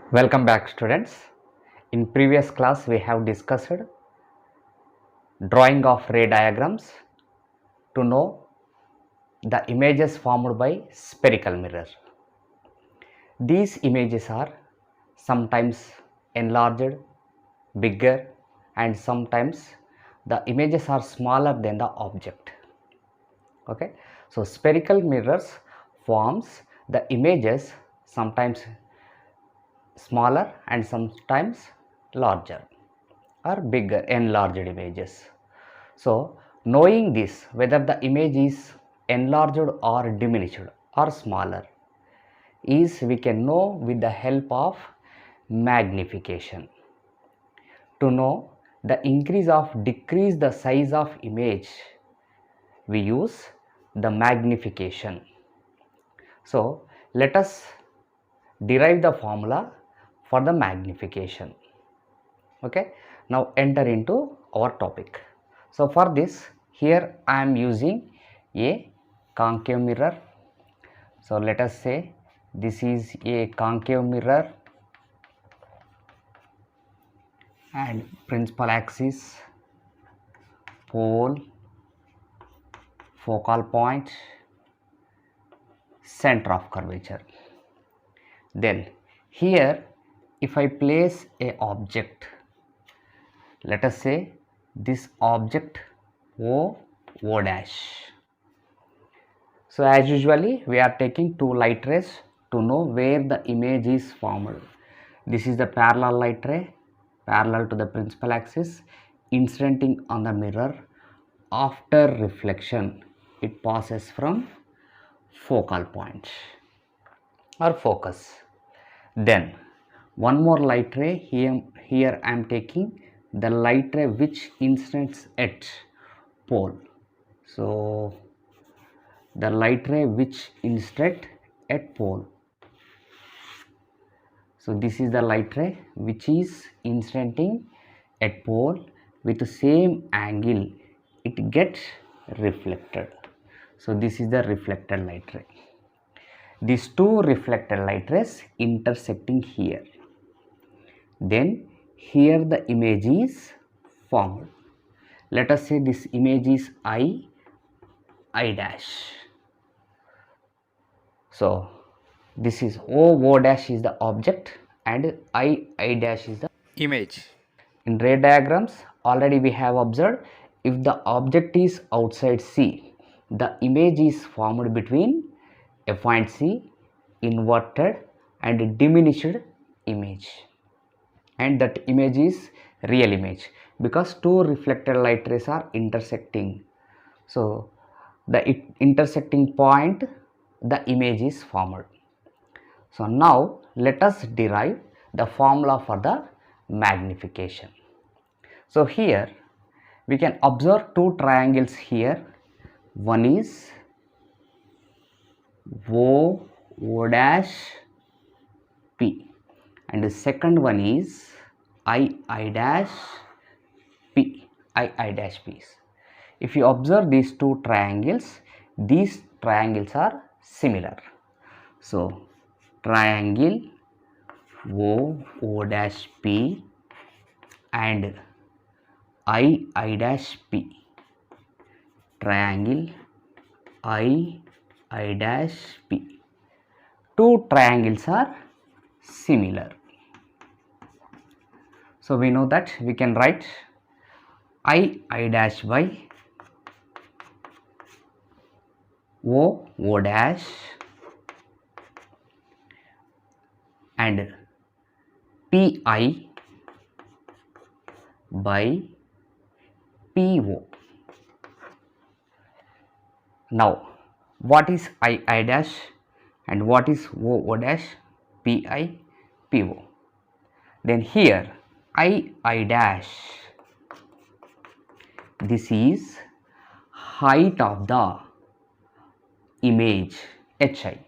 Welcome back, students. In previous class we have discussed drawing of ray diagrams to know the images formed by spherical mirror. These images are sometimes enlarged, bigger, and sometimes the images are smaller than the object. Okay, so spherical mirrors forms the images sometimes smaller and sometimes larger or bigger enlarged images. So knowing this, whether the image is enlarged or diminished or smaller, is we can know with the help of magnification. To know the increase or decrease the size of image, we use the magnification. So let us derive the formula for the magnification. Okay, now enter into our topic. So for this, here I am using a concave mirror. So let us say this is a concave mirror and principal axis, pole, focal point, center of curvature. Then here if I place a object, let us say this object O dash. So as usually we are taking two light rays to know where the image is formed. This is the parallel light ray parallel to the principal axis incidenting on the mirror. After reflection it passes from focal point or focus. Then one more light ray, here I am taking the light ray which incidents at pole. So the light ray which incident at pole. So this is the light ray which is incidenting at pole with the same angle it gets reflected. So this is the reflected light ray. These two reflected light rays intersecting here. Then here the image is formed. Let us say this image is I dash. So this is O dash is the object and I dash is the image. In ray diagrams already we have observed, if the object is outside C, the image is formed between a point C, inverted and diminished image, and that image is real image because two reflected light rays are intersecting. So the intersecting point, the image is formed. So now let us derive the formula for the magnification. So here we can observe two triangles here. One is O dash P and the second one is I dash P. I dash P. If you observe these two triangles are similar. So triangle O dash P and I dash P, triangle I dash P. Two triangles are similar. So we know that we can write I dash by O dash and Pi by PO. Now what is I dash and what is O dash? Pi PO. Then here I dash, this is height of the image Hi.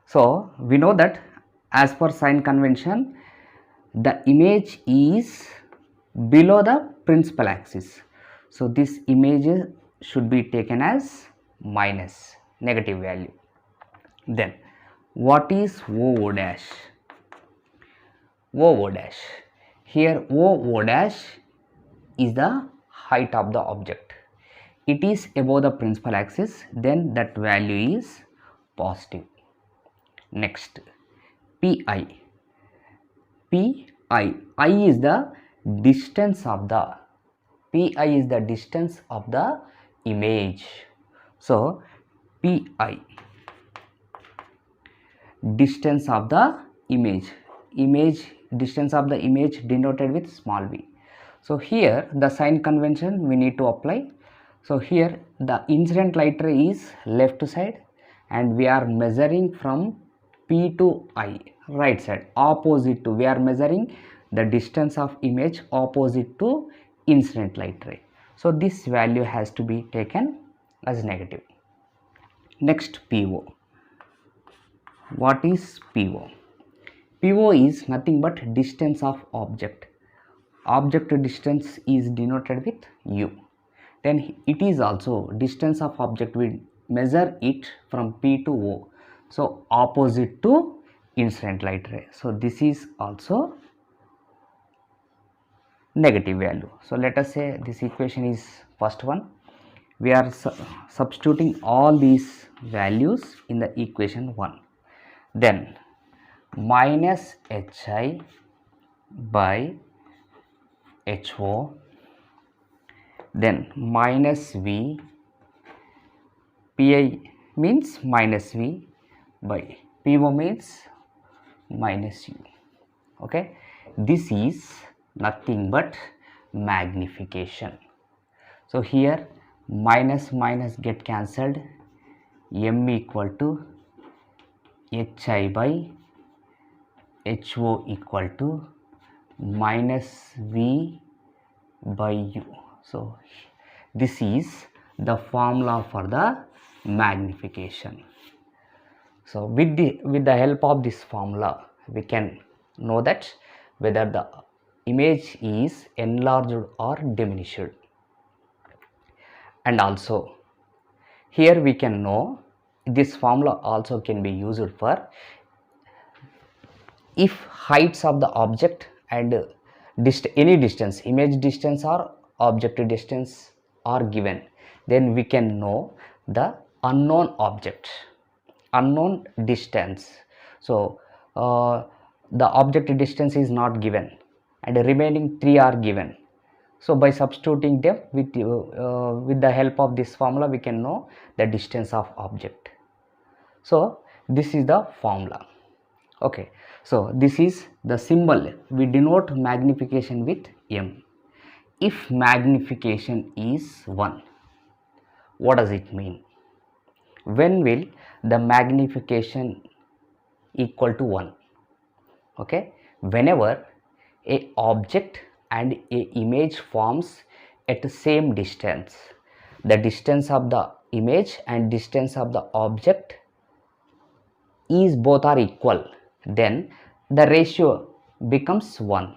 So we know that as per sign convention the image is below the principal axis. So this image should be taken as minus, negative value. Then what is O dash? OO dash. Here OO dash is the height of the object. It is above the principal axis, then that value is positive. Next, pi. I is the distance of the image. So pi, distance of the image distance of the image denoted with small v. So here the sign convention we need to apply. So here the incident light ray is left side and we are measuring from P to I, right side, opposite to, we are measuring the distance of image opposite to incident light ray. So this value has to be taken as negative. Next, PO. What is PO? PO is nothing but distance of object. Object distance is denoted with U. Then it is also distance of object, we measure it from P to O. So opposite to incident light ray. So this is also negative value. So let us say this equation is first one. We are substituting all these values in the equation 1. Then minus Hi by Ho, then minus V, Pi means minus V by PO means minus U. Okay, this is nothing but magnification. So here minus minus get cancelled, M equal to Hi by Ho equal to minus V by U. So this is the formula for the magnification. So with the help of this formula we can know that whether the image is enlarged or diminished. And also here we can know this formula also can be used for if heights of the object and any distance, image distance or object distance are given, then we can know the unknown object, unknown distance. So the object distance is not given and the remaining 3 are given. So by substituting them with the help of this formula we can know the distance of object. So this is the formula. Okay, so this is the symbol, we denote magnification with M. If magnification is 1, what does it mean? When will the magnification equal to 1? Okay, whenever a object and a image forms at the same distance, the distance of the image and distance of the object is both are equal, then the ratio becomes 1.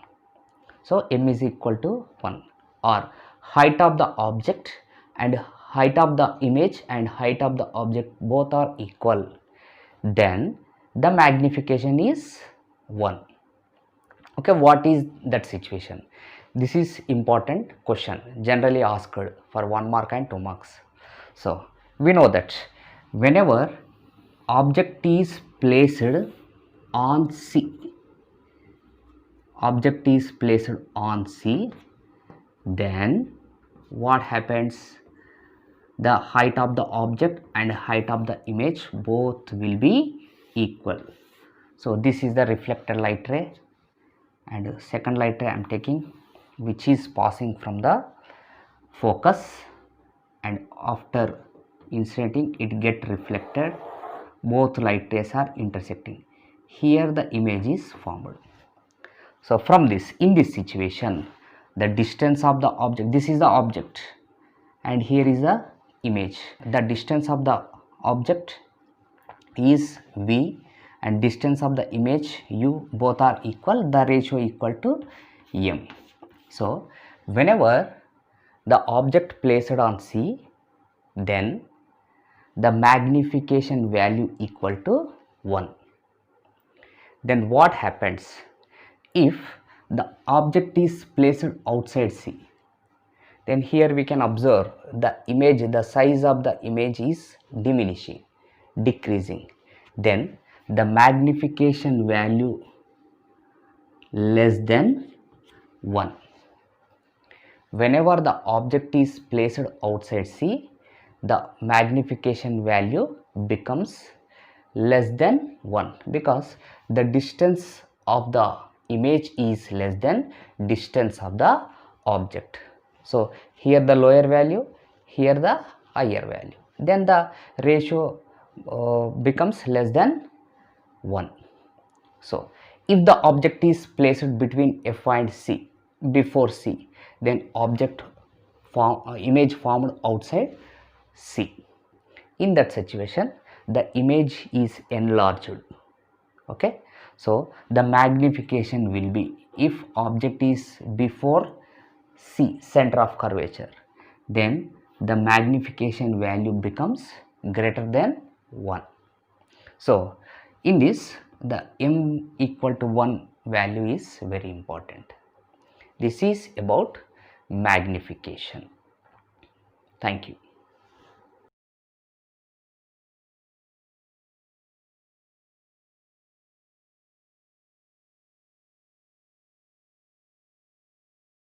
So M is equal to 1, or height of the object and height of the image and height of the object both are equal, then the magnification is 1. Okay, what is that situation? This is important question, generally asked for 1 mark and 2 marks. So we know that whenever object is placed on C, object is placed on C, then what happens? The height of the object and height of the image both will be equal. So this is the reflected light ray, and second light ray I am taking, which is passing from the focus, and after incident it get reflected, both light rays are intersecting. Here the image is formed. So from this, in this situation, the distance of the object, this is the object and here is the image, the distance of the object is V and distance of the image U, both are equal, the ratio equal to M. So whenever the object placed on C, then the magnification value equal to 1. Then what happens? if the object is placed outside C, then here we can observe the size of the image is diminishing, decreasing. Then the magnification value less than 1. Whenever the object is placed outside C, the magnification value becomes less than 1 because the distance of the image is less than distance of the object. So here the lower value, here the higher value, then the ratio becomes less than 1. So if the object is placed between F and C, before C, then image formed outside C. In that situation, the image is enlarged. Okay, so the magnification will be, if object is before C, center of curvature, then the magnification value becomes greater than 1. So in this, the m equal to 1 value is very important. This is about magnification. Thank you.